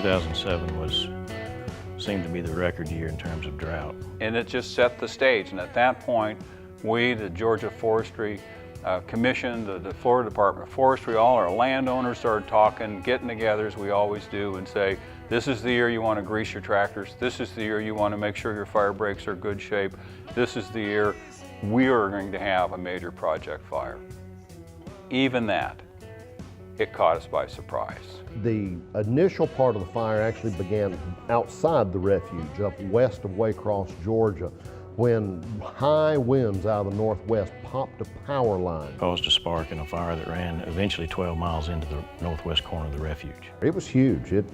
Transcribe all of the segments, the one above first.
2007 seemed to be the record year in terms of drought. And it just set the stage. And at that point, we, the Georgia Forestry Commission, the Florida Department of Forestry, all our landowners started talking, getting together as we always do, and say, this is the year you want to grease your tractors. This is the year you want to make sure your fire breaks are good shape. This is the year we are going to have a major project fire. Even that, it caught us by surprise. The initial part of the fire actually began outside the refuge, up west of Waycross, Georgia, when high winds out of the northwest popped a power line. Caused a spark in a fire that ran eventually 12 miles into the northwest corner of the refuge. It was huge. It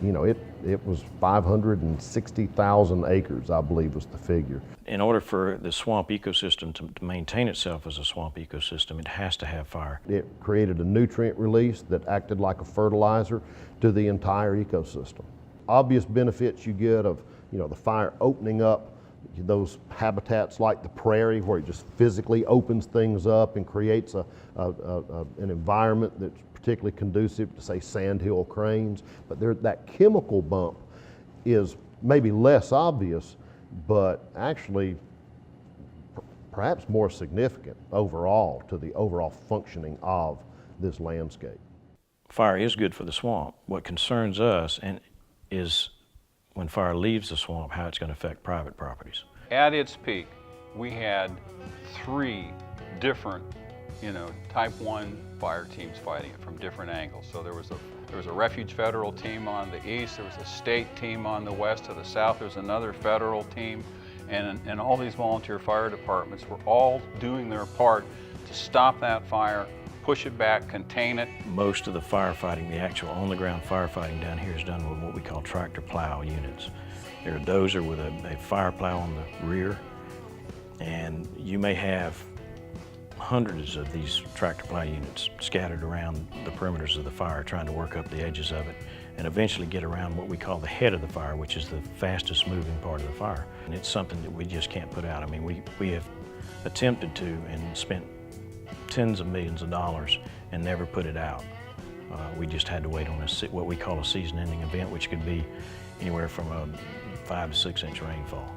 was 560,000 acres, I believe was the figure. In order for the swamp ecosystem to maintain itself as a swamp ecosystem, it has to have fire. It created a nutrient release that acted like a fertilizer to the entire ecosystem. Obvious benefits you get of the fire opening up those habitats like the prairie, where it just physically opens things up and creates an environment that's particularly conducive to, say, sandhill cranes. But that chemical bump is maybe less obvious, but actually perhaps more significant overall to the overall functioning of this landscape. Fire is good for the swamp. What concerns us is when fire leaves the swamp, how it's going to affect private properties. At its peak, we had 3 different, type 1 fire teams fighting it from different angles. So there was a refuge federal team on the east, there was a state team on the west. To the south, there was another federal team, and all these volunteer fire departments were all doing their part to stop that fire, push it back, contain it. Most of the firefighting, the actual on-the-ground firefighting down here is done with what we call tractor plow units. They're a dozer with a fire plow on the rear, and you may have hundreds of these tractor plow units scattered around the perimeters of the fire, trying to work up the edges of it and eventually get around what we call the head of the fire, which is the fastest moving part of the fire. And it's something that we just can't put out. I mean, we have attempted to and spent tens of millions of dollars and never put it out. We just had to wait on what we call a season-ending event, which could be anywhere from a 5 to 6 inch rainfall.